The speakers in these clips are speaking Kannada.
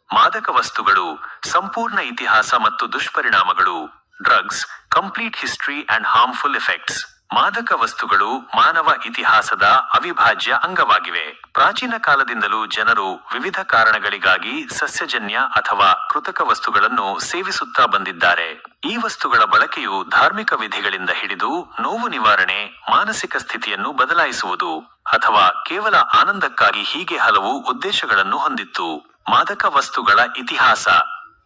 ಮಾದಕ ವಸ್ತುಗಳು ಸಂಪೂರ್ಣ ಇತಿಹಾಸ ಮತ್ತು ದುಷ್ಪರಿಣಾಮಗಳು. Drugs complete history and harmful effects. ಮಾದಕ ವಸ್ತುಗಳು ಮಾನವ ಇತಿಹಾಸದ ಅವಿಭಾಜ್ಯ ಅಂಗವಾಗಿವೆ. ಪ್ರಾಚೀನ ಕಾಲದಿಂದಲೂ ಜನರು ವಿವಿಧ ಕಾರಣಗಳಿಗಾಗಿ ಸಸ್ಯಜನ್ಯ ಅಥವಾ ಕೃತಕ ವಸ್ತುಗಳನ್ನು ಸೇವಿಸುತ್ತಾ ಬಂದಿದ್ದಾರೆ. ಈ ವಸ್ತುಗಳ ಬಳಕೆಯು ಧಾರ್ಮಿಕ ವಿಧಿಗಳಿಂದ ಹಿಡಿದು ನೋವು ನಿವಾರಣೆ, ಮಾನಸಿಕ ಸ್ಥಿತಿಯನ್ನು ಬದಲಾಯಿಸುವುದು ಅಥವಾ ಕೇವಲ ಆನಂದಕ್ಕಾಗಿ ಹೀಗೆ ಹಲವು ಉದ್ದೇಶಗಳನ್ನು ಹೊಂದಿತ್ತು. ಮಾದಕ ವಸ್ತುಗಳ ಇತಿಹಾಸ.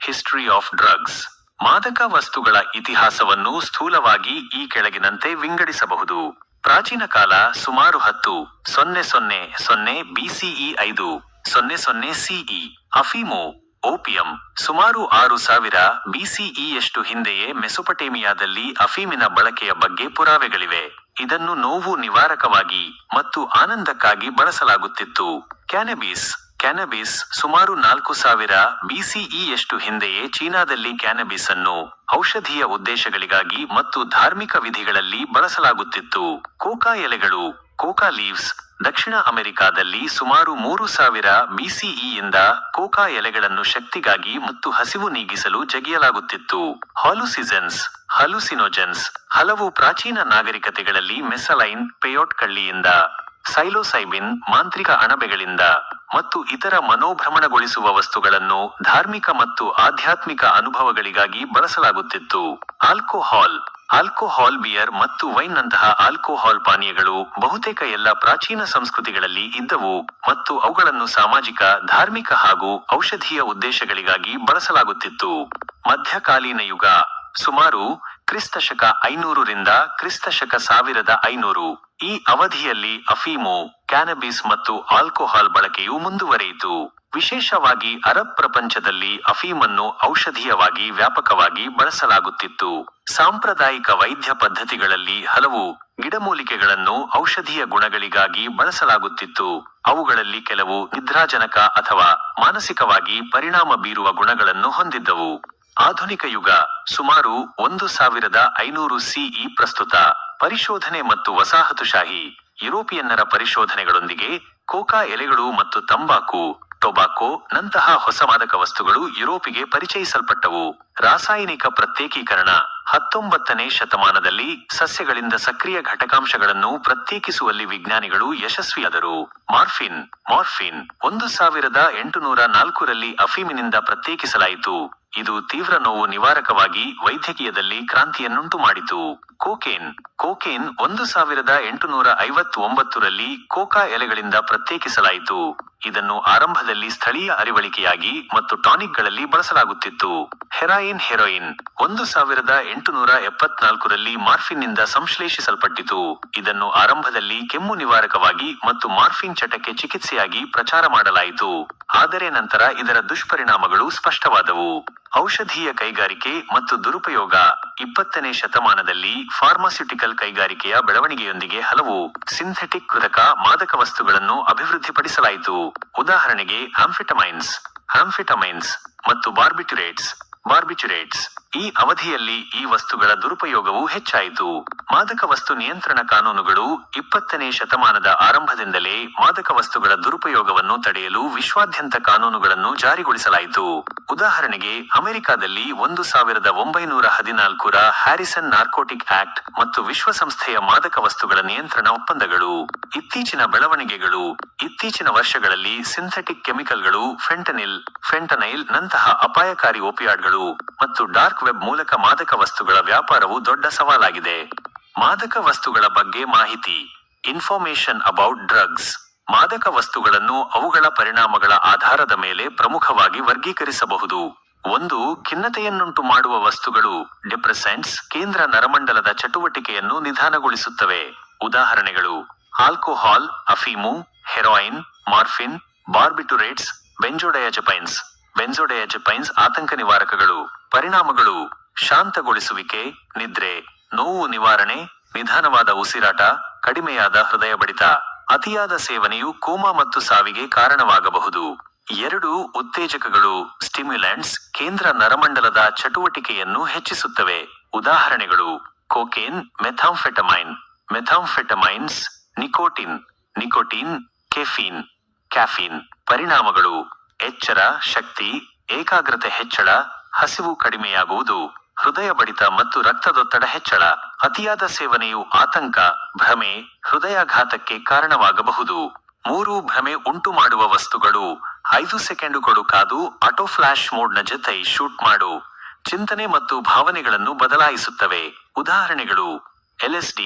History of drugs. ಮಾದಕ ವಸ್ತುಗಳ ಇತಿಹಾಸವನ್ನು ಸ್ಥೂಲವಾಗಿ ಈ ಕೆಳಗಿನಂತೆ ವಿಂಗಡಿಸಬಹುದು. ಪ್ರಾಚೀನ ಕಾಲ ಸುಮಾರು 10,000 ಬಿಸಿಇ 5,000 ಸಿಇ. ಅಫೀಮು, ಓಪಿಯಂ ಸುಮಾರು 6,000 ಬಿಸಿಇಯಷ್ಟು ಹಿಂದೆಯೇ ಮೆಸೊಪಟೇಮಿಯಾದಲ್ಲಿ ಅಫೀಮಿನ ಬಳಕೆಯ ಬಗ್ಗೆ ಪುರಾವೆಗಳಿವೆ. ಇದನ್ನು ನೋವು ನಿವಾರಕವಾಗಿ ಮತ್ತು ಆನಂದಕ್ಕಾಗಿ ಬಳಸಲಾಗುತ್ತಿತ್ತು. ಕ್ಯಾನಬಿಸ್ ಸುಮಾರು 4,000 ಬಿಸಿಇಯಷ್ಟು ಹಿಂದೆಯೇ ಚೀನಾದಲ್ಲಿ ಕ್ಯಾನಬಿಸ್ ಅನ್ನು ಔಷಧೀಯ ಉದ್ದೇಶಗಳಿಗಾಗಿ ಮತ್ತು ಧಾರ್ಮಿಕ ವಿಧಿಗಳಲ್ಲಿ ಬಳಸಲಾಗುತ್ತಿತ್ತು. ಕೋಕಾ ಎಲೆಗಳು, ಕೋಕಾ ಲೀವ್ಸ್ ದಕ್ಷಿಣ ಅಮೆರಿಕಾದಲ್ಲಿ ಸುಮಾರು 3,000 ಬಿಸಿಇಯಿಂದ ಕೋಕಾ ಎಲೆಗಳನ್ನು ಶಕ್ತಿಗಾಗಿ ಮತ್ತು ಹಸಿವು ನೀಗಿಸಲು ಜಗಿಯಲಾಗುತ್ತಿತ್ತು. ಹಲುಸಿನೋಜೆನ್ಸ್ ಹಲವು ಪ್ರಾಚೀನ ನಾಗರಿಕತೆಗಳಲ್ಲಿ ಮೆಸಲೈನ್, ಪೆಯೋಟ್ ಕಳ್ಳಿಯಿಂದ, ಸೈಲೋಸೈಬಿನ್ ಮಾಂತ್ರಿಕ ಅಣಬೆಗಳಿಂದ ಮತ್ತು ಇತರ ಮನೋಭ್ರಮಣಗೊಳಿಸುವ ವಸ್ತುಗಳನ್ನು ಧಾರ್ಮಿಕ ಮತ್ತು ಆಧ್ಯಾತ್ಮಿಕ ಅನುಭವಗಳಿಗಾಗಿ ಬಳಸಲಾಗುತ್ತಿತ್ತು. ಆಲ್ಕೋಹಾಲ್ ಬಿಯರ್ ಮತ್ತು ವೈನ್ ನಂತಹ ಆಲ್ಕೋಹಾಲ್ ಪಾನೀಯಗಳು ಬಹುತೇಕ ಎಲ್ಲ ಪ್ರಾಚೀನ ಸಂಸ್ಕೃತಿಗಳಲ್ಲಿ ಇದ್ದವು ಮತ್ತು ಅವುಗಳನ್ನು ಸಾಮಾಜಿಕ, ಧಾರ್ಮಿಕ ಹಾಗೂ ಔಷಧೀಯ ಉದ್ದೇಶಗಳಿಗಾಗಿ ಬಳಸಲಾಗುತ್ತಿತ್ತು. ಮಧ್ಯಕಾಲೀನ ಯುಗ ಸುಮಾರು ಕ್ರಿಸ್ತಶಕ 500 ರಿಂದ ಕ್ರಿಸ್ತಶಕ 1500. ಈ ಅವಧಿಯಲ್ಲಿ ಅಫೀಮು, ಕ್ಯಾನಬಿಸ್ ಮತ್ತು ಆಲ್ಕೋಹಾಲ್ ಬಳಕೆಯು ಮುಂದುವರಿಯಿತು. ವಿಶೇಷವಾಗಿ ಅರಬ್ ಪ್ರಪಂಚದಲ್ಲಿ ಅಫೀಮನ್ನು ಔಷಧೀಯವಾಗಿ ವ್ಯಾಪಕವಾಗಿ ಬಳಸಲಾಗುತ್ತಿತ್ತು. ಸಾಂಪ್ರದಾಯಿಕ ವೈದ್ಯ ಪದ್ಧತಿಗಳಲ್ಲಿ ಹಲವು ಗಿಡಮೂಲಿಕೆಗಳನ್ನು ಔಷಧೀಯ ಗುಣಗಳಿಗಾಗಿ ಬಳಸಲಾಗುತ್ತಿತ್ತು. ಅವುಗಳಲ್ಲಿ ಕೆಲವು ನಿದ್ರಾಜನಕ ಅಥವಾ ಮಾನಸಿಕವಾಗಿ ಪರಿಣಾಮ ಬೀರುವ ಗುಣಗಳನ್ನು ಹೊಂದಿದ್ದವು. ಆಧುನಿಕ ಯುಗ ಸುಮಾರು 1,500 ಸಿಇ. ಪ್ರಸ್ತುತ ಪರಿಶೋಧನೆ ಮತ್ತು ವಸಾಹತುಶಾಹಿ ಯುರೋಪಿಯನ್ನರ ಪರಿಶೋಧನೆಗಳೊಂದಿಗೆ ಕೋಕಾ ಎಲೆಗಳು ಮತ್ತು ಟೊಬಾಕೊ ನಂತಹ ಹೊಸ ಮಾದಕ ವಸ್ತುಗಳು ಯುರೋಪಿಗೆ ಪರಿಚಯಿಸಲ್ಪಟ್ಟವು. ರಾಸಾಯನಿಕ ಪ್ರತ್ಯೇಕೀಕರಣ. 19ನೇ ಶತಮಾನದಲ್ಲಿ ಸಸ್ಯಗಳಿಂದ ಸಕ್ರಿಯ ಘಟಕಾಂಶಗಳನ್ನು ಪ್ರತ್ಯೇಕಿಸುವಲ್ಲಿ ವಿಜ್ಞಾನಿಗಳು ಯಶಸ್ವಿಯಾದರು. ಮಾರ್ಫಿನ್ 1804ರಲ್ಲಿ ಅಫೀಮಿನಿಂದ ಪ್ರತ್ಯೇಕಿಸಲಾಯಿತು. ಇದು ತೀವ್ರ ನೋವು ನಿವಾರಕವಾಗಿ ವೈದ್ಯಕೀಯದಲ್ಲಿ ಕ್ರಾಂತಿಯನ್ನುಂಟು ಮಾಡಿತು. ಕೋಕೇನ್ 1859ರಲ್ಲಿ ಕೋಕಾ ಎಲೆಗಳಿಂದ ಪ್ರತ್ಯೇಕಿಸಲಾಯಿತು. ಇದನ್ನು ಆರಂಭದಲ್ಲಿ ಸ್ಥಳೀಯ ಅರಿವಳಿಕೆಯಾಗಿ ಮತ್ತು ಟಾನಿಕ್ಗಳಲ್ಲಿ ಬಳಸಲಾಗುತ್ತಿತ್ತು. ಹೆರಾಯಿನ್ 1874ರಲ್ಲಿ ಮಾರ್ಫಿನ್ನಿಂದ ಸಂಶ್ಲೇಷಿಸಲ್ಪಟ್ಟಿತು. ಇದನ್ನು ಆರಂಭದಲ್ಲಿ ಕೆಮ್ಮು ನಿವಾರಕವಾಗಿ ಮತ್ತು ಮಾರ್ಫಿನ್ ಚಟಕ್ಕೆ ಚಿಕಿತ್ಸೆಯಾಗಿ ಪ್ರಚಾರ ಮಾಡಲಾಯಿತು. ಆದರೆ ನಂತರ ಇದರ ದುಷ್ಪರಿಣಾಮಗಳು ಸ್ಪಷ್ಟವಾದವು. ಔಷಧೀಯ ಕೈಗಾರಿಕೆ ಮತ್ತು ದುರುಪಯೋಗ. 20ನೇ ಶತಮಾನದಲ್ಲಿ ಫಾರ್ಮಾಸ್ಯುಟಿಕಲ್ ಕೈಗಾರಿಕೆಯ ಬೆಳವಣಿಗೆಯೊಂದಿಗೆ ಹಲವು ಸಿಂಥೆಟಿಕ್ ಕೃತಕ ಮಾದಕ ವಸ್ತುಗಳನ್ನು ಅಭಿವೃದ್ಧಿಪಡಿಸಲಾಯಿತು. ಉದಾಹರಣೆಗೆ ಆಂಫೆಟಮೈನ್ಸ್ ಮತ್ತು ಬಾರ್ಬಿಚುರೇಟ್ಸ್. ಈ ಅವಧಿಯಲ್ಲಿ ಈ ವಸ್ತುಗಳ ದುರುಪಯೋಗವು ಹೆಚ್ಚಾಯಿತು. ಮಾದಕ ವಸ್ತು ನಿಯಂತ್ರಣ ಕಾನೂನುಗಳು. 20ನೇ ಶತಮಾನದ ಆರಂಭದಿಂದಲೇ ಮಾದಕ ವಸ್ತುಗಳ ದುರುಪಯೋಗವನ್ನು ತಡೆಯಲು ವಿಶ್ವಾದ್ಯಂತ ಕಾನೂನುಗಳನ್ನು ಜಾರಿಗೊಳಿಸಲಾಯಿತು. ಉದಾಹರಣೆಗೆ ಅಮೆರಿಕಾದಲ್ಲಿ 1914ರ ಹ್ಯಾರಿಸನ್ ನಾರ್ಕೋಟಿಕ್ ಆಕ್ಟ್ ಮತ್ತು ವಿಶ್ವಸಂಸ್ಥೆಯ ಮಾದಕ ವಸ್ತುಗಳ ನಿಯಂತ್ರಣ ಒಪ್ಪಂದಗಳು. ಇತ್ತೀಚಿನ ಬೆಳವಣಿಗೆಗಳು. ಇತ್ತೀಚಿನ ವರ್ಷಗಳಲ್ಲಿ ಸಿಂಥೆಟಿಕ್ ಕೆಮಿಕಲ್ಗಳು, ಫೆಂಟನೈಲ್ ನಂತಹ ಅಪಾಯಕಾರಿ ಓಪಿಯಾಯ್ಡ್ಗಳು ಮತ್ತು ಡಾರ್ಕ್ ವೆಬ್ ಮೂಲಕ ಮಾದಕ ವಸ್ತುಗಳ ವ್ಯಾಪಾರವು ದೊಡ್ಡ ಸವಾಲಾಗಿದೆ. ಮಾದಕ ವಸ್ತುಗಳ ಬಗ್ಗೆ ಮಾಹಿತಿ. Information about drugs. ಮಾದಕ ವಸ್ತುಗಳನ್ನು ಅವುಗಳ ಪರಿಣಾಮಗಳ ಆಧಾರದ ಮೇಲೆ ಪ್ರಮುಖವಾಗಿ ವರ್ಗೀಕರಿಸಬಹುದು. 1. ಖಿನ್ನತೆಯನ್ನುಂಟು ಮಾಡುವ ವಸ್ತುಗಳು. ಡಿಪ್ರೆಸೆಂಟ್ಸ್ ಕೇಂದ್ರ ನರಮಂಡಲದ ಚಟುವಟಿಕೆಯನ್ನು ನಿಧಾನಗೊಳಿಸುತ್ತವೆ. ಉದಾಹರಣೆಗಳು: ಆಲ್ಕೋಹಾಲ್, ಅಫೀಮು, ಹೆರಾಯಿನ್, ಮಾರ್ಫಿನ್, ಬಾರ್ಬಿಟುರೇಟ್ಸ್, ಬೆಂಜೋಡಯಾಜೆಪೈನ್ಸ್ ಆತಂಕ ನಿವಾರಕಗಳು. ಪರಿಣಾಮಗಳು: ಶಾಂತಗೊಳಿಸುವಿಕೆ, ನಿದ್ರೆ, ನೋವು ನಿವಾರಣೆ, ನಿಧಾನವಾದ ಉಸಿರಾಟ, ಕಡಿಮೆಯಾದ ಹೃದಯ ಬಡಿತ. ಅತಿಯಾದ ಸೇವನೆಯು ಕೋಮಾ ಮತ್ತು ಸಾವಿಗೆ ಕಾರಣವಾಗಬಹುದು. 2. ಉತ್ತೇಜಕಗಳು. ಸ್ಟಿಮ್ಯುಲೆಂಟ್ಸ್ ಕೇಂದ್ರ ನರಮಂಡಲದ ಚಟುವಟಿಕೆಯನ್ನು ಹೆಚ್ಚಿಸುತ್ತವೆ. ಉದಾಹರಣೆಗಳು: ಕೋಕೇನ್, ಮೆಥಾಂಫೆಟಮೈನ್ಸ್, ನಿಕೋಟಿನ್, ಕೆಫೀನ್. ಪರಿಣಾಮಗಳು: ಎಚ್ಚರ, ಶಕ್ತಿ, ಏಕಾಗ್ರತೆ ಹೆಚ್ಚಳ, ಹಸಿವು ಕಡಿಮೆಯಾಗುವುದು, ಹೃದಯ ಬಡಿತ ಮತ್ತು ರಕ್ತದೊತ್ತಡ ಹೆಚ್ಚಳ. ಅತಿಯಾದ ಸೇವನೆಯು ಆತಂಕ, ಭ್ರಮೆ, ಹೃದಯಾಘಾತಕ್ಕೆ ಕಾರಣವಾಗಬಹುದು. 3 ಭ್ರಮೆ ಉಂಟು ಮಾಡುವ ವಸ್ತುಗಳು. 5 ಸೆಕೆಂಡುಗಳು ಕಾದು ಆಟೋ ಫ್ಲಾಶ್ ಮೋಡ್ನ ಜೊತೆ ಶೂಟ್ ಮಾಡು. ಚಿಂತನೆ ಮತ್ತು ಭಾವನೆಗಳನ್ನು ಬದಲಾಯಿಸುತ್ತವೆ. ಉದಾಹರಣೆಗಳು: LSD,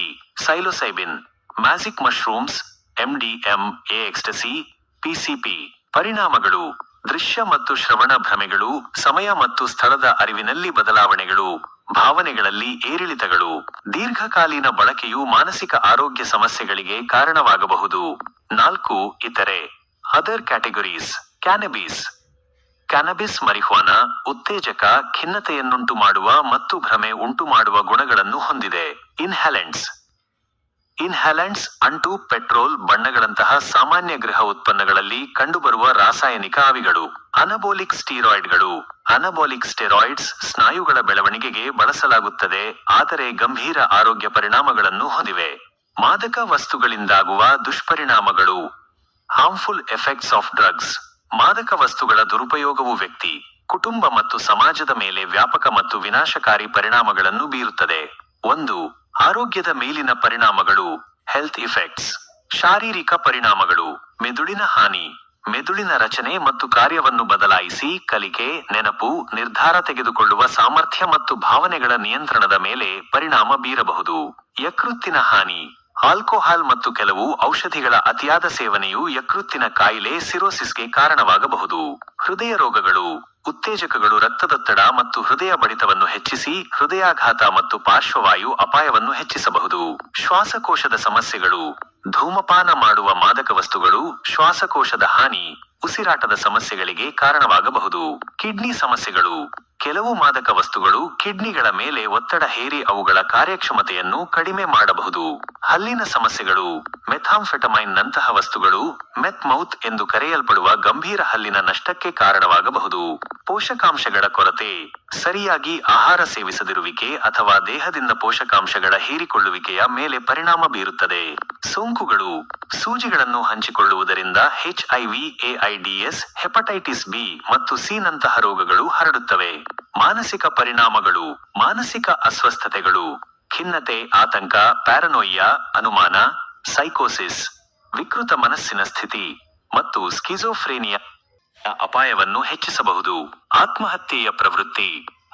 psilocybin, magic mushrooms, MDMA, ecstasy, PCP. ಪರಿಣಾಮಗಳು: ದೃಶ್ಯ ಮತ್ತು ಶ್ರವಣ ಭ್ರಮೆಗಳು, ಸಮಯ ಮತ್ತು ಸ್ಥಳದ ಅರಿವಿನಲ್ಲಿ ಬದಲಾವಣೆಗಳು, ಭಾವನೆಗಳಲ್ಲಿ ಏರಿಳಿತಗಳು. ದೀರ್ಘಕಾಲೀನ ಬಳಕೆಯು ಮಾನಸಿಕ ಆರೋಗ್ಯ ಸಮಸ್ಯೆಗಳಿಗೆ ಕಾರಣವಾಗಬಹುದು. 4 ಇತರೆ. Other categories. ಕ್ಯಾನಬಿಸ್. ಕ್ಯಾನಬಿಸ್ ಮರಿಹುವಾನಾ ಉತ್ತೇಜಕ, ಖಿನ್ನತೆಯನ್ನುಂಟು ಮಾಡುವ ಮತ್ತು ಭ್ರಮೆ ಉಂಟುಮಾಡುವ ಗುಣಗಳನ್ನು ಹೊಂದಿದೆ. ಇನ್ಹ್ಯಾಲೆಂಟ್ಸ್. ಇನ್ಹ್ಯಾಲೆಂಟ್ಸ್ ಅಂಟು, ಪೆಟ್ರೋಲ್, ಬಣ್ಣಗಳಂತಹ ಸಾಮಾನ್ಯ ಗೃಹ ಉತ್ಪನ್ನಗಳಲ್ಲಿ ಕಂಡುಬರುವ ರಾಸಾಯನಿಕ ಆವಿಗಳು. ಅನಬೋಲಿಕ್ ಸ್ಟೀರಾಯ್ಡ್ಗಳು. ಅನಬೋಲಿಕ್ ಸ್ಟೆರಾಯ್ಡ್ಸ್ ಸ್ನಾಯುಗಳ ಬೆಳವಣಿಗೆಗೆ ಬಳಸಲಾಗುತ್ತದೆ, ಆದರೆ ಗಂಭೀರ ಆರೋಗ್ಯ ಪರಿಣಾಮಗಳನ್ನು ಹೊಂದಿವೆ. ಮಾದಕ ವಸ್ತುಗಳಿಂದಾಗುವ ದುಷ್ಪರಿಣಾಮಗಳು. Harmful effects of drugs. ಮಾದಕ ವಸ್ತುಗಳ ದುರುಪಯೋಗವು ವ್ಯಕ್ತಿ, ಕುಟುಂಬ ಮತ್ತು ಸಮಾಜದ ಮೇಲೆ ವ್ಯಾಪಕ ಮತ್ತು ವಿನಾಶಕಾರಿ ಪರಿಣಾಮಗಳನ್ನು ಬೀರುತ್ತದೆ. 1. ಆರೋಗ್ಯದ ಮೇಲಿನ ಪರಿಣಾಮಗಳು. Health effects. ಶಾರೀರಿಕ ಪರಿಣಾಮಗಳು. ಮೆದುಳಿನ ಹಾನಿ. ಮೆದುಳಿನ ರಚನೆ ಮತ್ತು ಕಾರ್ಯವನ್ನು ಬದಲಾಯಿಸಿ ಕಲಿಕೆ, ನೆನಪು, ನಿರ್ಧಾರ ತೆಗೆದುಕೊಳ್ಳುವ ಸಾಮರ್ಥ್ಯ ಮತ್ತು ಭಾವನೆಗಳ ನಿಯಂತ್ರಣದ ಮೇಲೆ ಪರಿಣಾಮ ಬೀರಬಹುದು. ಯಕೃತ್ತಿನ ಹಾನಿ. ಆಲ್ಕೋಹಾಲ್ ಮತ್ತು ಕೆಲವು ಔಷಧಿಗಳ ಅತಿಯಾದ ಸೇವನೆಯು ಯಕೃತ್ತಿನ ಕಾಯಿಲೆ, ಸಿರೋಸಿಸ್ಗೆ ಕಾರಣವಾಗಬಹುದು. ಹೃದಯ ರೋಗಗಳು. ಉತ್ತೇಜಕಗಳು ರಕ್ತದೊತ್ತಡ ಮತ್ತು ಹೃದಯ ಬಡಿತವನ್ನು ಹೆಚ್ಚಿಸಿ ಹೃದಯಾಘಾತ ಮತ್ತು ಪಾರ್ಶ್ವವಾಯು ಅಪಾಯವನ್ನು ಹೆಚ್ಚಿಸಬಹುದು. ಶ್ವಾಸಕೋಶದ ಸಮಸ್ಯೆಗಳು. ಧೂಮಪಾನ ಮಾಡುವ ಮಾದಕ ವಸ್ತುಗಳು ಶ್ವಾಸಕೋಶದ ಹಾನಿ, ಉಸಿರಾಟದ ಸಮಸ್ಯೆಗಳಿಗೆ ಕಾರಣವಾಗಬಹುದು. ಕಿಡ್ನಿ ಸಮಸ್ಯೆಗಳು. ಕೆಲವು ಮಾದಕ ವಸ್ತುಗಳು ಕಿಡ್ನಿಗಳ ಮೇಲೆ ಒತ್ತಡ ಹೇರಿ ಅವುಗಳ ಕಾರ್ಯಕ್ಷಮತೆಯನ್ನು ಕಡಿಮೆ ಮಾಡಬಹುದು. ಹಲ್ಲಿನ ಸಮಸ್ಯೆಗಳು. ಮೆಥಾಂಫೆಟಮೈನ್ ನಂತಹ ವಸ್ತುಗಳು ಮೆತ್ ಮೌತ್ ಎಂದು ಕರೆಯಲ್ಪಡುವ ಗಂಭೀರ ಹಲ್ಲಿನ ನಷ್ಟಕ್ಕೆ ಕಾರಣವಾಗಬಹುದು. ಪೋಷಕಾಂಶಗಳ ಕೊರತೆ. ಸರಿಯಾಗಿ ಆಹಾರ ಸೇವಿಸದಿರುವಿಕೆ ಅಥವಾ ದೇಹದಿಂದ ಪೋಷಕಾಂಶಗಳ ಹೀರಿಕೊಳ್ಳುವಿಕೆಯ ಮೇಲೆ ಪರಿಣಾಮ ಬೀರುತ್ತದೆ. ಸೋಂಕುಗಳು. ಸೂಜಿಗಳನ್ನು ಹಂಚಿಕೊಳ್ಳುವುದರಿಂದ HIV, AIDS, ಹೆಪಟೈಟಿಸ್ B ಮತ್ತು C ನಂತಹ ರೋಗಗಳು ಹರಡುತ್ತವೆ. ಮಾನಸಿಕ ಪರಿಣಾಮಗಳು. ಮಾನಸಿಕ ಅಸ್ವಸ್ಥತೆಗಳು. ಖಿನ್ನತೆ, ಆತಂಕ, ಪ್ಯಾರನೋಯಿಯಾ, ಅನುಮಾನ, ಸೈಕೋಸಿಸ್, ವಿಕೃತ ಮನಸ್ಸಿನ ಸ್ಥಿತಿ ಮತ್ತು ಸ್ಕಿಜೋಫ್ರೇನಿಯಾ ಅಪಾಯವನ್ನು ಹೆಚ್ಚಿಸಬಹುದು. ಆತ್ಮಹತ್ಯೆಯ ಪ್ರವೃತ್ತಿ.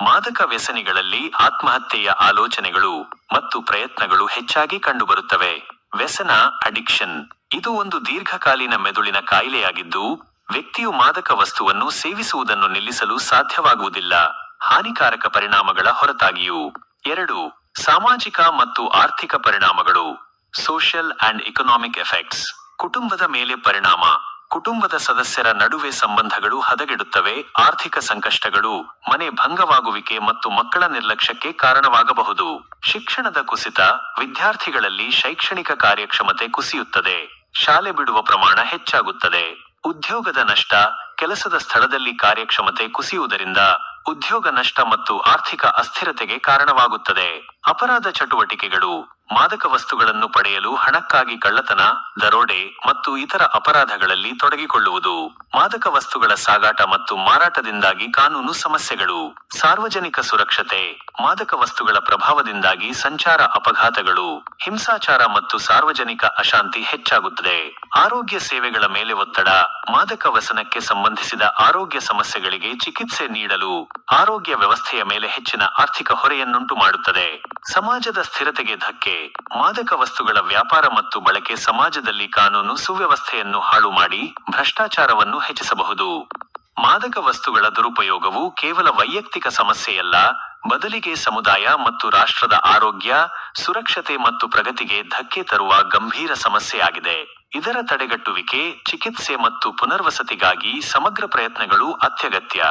ಮಾದಕ ವ್ಯಸನಿಗಳಲ್ಲಿ ಆತ್ಮಹತ್ಯೆಯ ಆಲೋಚನೆಗಳು ಮತ್ತು ಪ್ರಯತ್ನಗಳು ಹೆಚ್ಚಾಗಿ ಕಂಡುಬರುತ್ತವೆ. ವ್ಯಸನ, ಅಡಿಕ್ಷನ್. ಇದು ಒಂದು ದೀರ್ಘಕಾಲೀನ ಮೆದುಳಿನ ಕಾಯಿಲೆಯಾಗಿದ್ದು, ವ್ಯಕ್ತಿಯು ಮಾದಕ ವಸ್ತುವನ್ನು ಸೇವಿಸುವುದನ್ನು ನಿಲ್ಲಿಸಲು ಸಾಧ್ಯವಾಗುವುದಿಲ್ಲ, ಹಾನಿಕಾರಕ ಪರಿಣಾಮಗಳ ಹೊರತಾಗಿಯೂ. 2. ಸಾಮಾಜಿಕ ಮತ್ತು ಆರ್ಥಿಕ ಪರಿಣಾಮಗಳು. Social and economic effects. ಕುಟುಂಬದ ಮೇಲೆ ಪರಿಣಾಮ. ಕುಟುಂಬದ ಸದಸ್ಯರ ನಡುವೆ ಸಂಬಂಧಗಳು ಹದಗೆಡುತ್ತವೆ, ಆರ್ಥಿಕ ಸಂಕಷ್ಟಗಳು, ಮನೆ ಭಂಗವಾಗುವಿಕೆ ಮತ್ತು ಮಕ್ಕಳ ನಿರ್ಲಕ್ಷ್ಯಕ್ಕೆ ಕಾರಣವಾಗಬಹುದು. ಶಿಕ್ಷಣದ ಕುಸಿತ. ವಿದ್ಯಾರ್ಥಿಗಳಲ್ಲಿ ಶೈಕ್ಷಣಿಕ ಕಾರ್ಯಕ್ಷಮತೆ ಕುಸಿಯುತ್ತದೆ, ಶಾಲೆ ಬಿಡುವ ಪ್ರಮಾಣ ಹೆಚ್ಚಾಗುತ್ತದೆ. ಉದ್ಯೋಗದ ನಷ್ಟ. ಕೆಲಸದ ಸ್ಥಳದಲ್ಲಿ ಕಾರ್ಯಕ್ಷಮತೆ ಕುಸಿಯುವುದರಿಂದ ಉದ್ಯೋಗ ನಷ್ಟ ಮತ್ತು ಆರ್ಥಿಕ ಅಸ್ಥಿರತೆಗೆ ಕಾರಣವಾಗುತ್ತದೆ. ಅಪರಾಧ ಚಟುವಟಿಕೆಗಳು. ಮಾದಕ ವಸ್ತುಗಳನ್ನು ಪಡೆಯಲು ಹಣಕ್ಕಾಗಿ ಕಳ್ಳತನ, ದರೋಡೆ ಮತ್ತು ಇತರ ಅಪರಾಧಗಳಲ್ಲಿ ತೊಡಗಿಕೊಳ್ಳುವುದು. ಮಾದಕ ವಸ್ತುಗಳ ಸಾಗಾಟ ಮತ್ತು ಮಾರಾಟದಿಂದಾಗಿ ಕಾನೂನು ಸಮಸ್ಯೆಗಳು. ಸಾರ್ವಜನಿಕ ಸುರಕ್ಷತೆ. ಮಾದಕ ವಸ್ತುಗಳ ಪ್ರಭಾವದಿಂದಾಗಿ ಸಂಚಾರ ಅಪಘಾತಗಳು, ಹಿಂಸಾಚಾರ ಮತ್ತು ಸಾರ್ವಜನಿಕ ಅಶಾಂತಿ ಹೆಚ್ಚಾಗುತ್ತದೆ. ಆರೋಗ್ಯ ಸೇವೆಗಳ ಮೇಲೆ ಒತ್ತಡ. ಮಾದಕ ವ್ಯಸನಕ್ಕೆ ಸಂಬಂಧಿಸಿದ ಆರೋಗ್ಯ ಸಮಸ್ಯೆಗಳಿಗೆ ಚಿಕಿತ್ಸೆ ನೀಡಲು ಆರೋಗ್ಯ ವ್ಯವಸ್ಥೆಯ ಮೇಲೆ ಹೆಚ್ಚಿನ ಆರ್ಥಿಕ ಹೊರೆಯನ್ನುಂಟು ಮಾಡುತ್ತದೆ. ಸಮಾಜದ ಸ್ಥಿರತೆಗೆ ಧಕ್ಕೆ. ಮಾದಕ ವಸ್ತುಗಳ ವ್ಯಾಪಾರ ಮತ್ತು ಬಳಕೆ ಸಮಾಜದಲ್ಲಿ ಕಾನೂನು ಸುವ್ಯವಸ್ಥೆಯನ್ನು ಹಾಳು ಮಾಡಿ ಭ್ರಷ್ಟಾಚಾರವನ್ನು ಹೆಚ್ಚಿಸಬಹುದು. ಮಾದಕ ವಸ್ತುಗಳ ದುರುಪಯೋಗವು ಕೇವಲ ವೈಯಕ್ತಿಕ ಸಮಸ್ಯೆಯಲ್ಲ, ಬದಲಿಗೆ ಸಮುದಾಯ ಮತ್ತು ರಾಷ್ಟ್ರದ ಆರೋಗ್ಯ, ಸುರಕ್ಷತೆ ಮತ್ತು ಪ್ರಗತಿಗೆ ಧಕ್ಕೆ ತರುವ ಗಂಭೀರ ಸಮಸ್ಯೆಯಾಗಿದೆ. ಇದರ ತಡೆಗಟ್ಟುವಿಕೆ, ಚಿಕಿತ್ಸೆ ಮತ್ತು ಪುನರ್ವಸತಿಗಾಗಿ ಸಮಗ್ರ ಪ್ರಯತ್ನಗಳು ಅತ್ಯಗತ್ಯ.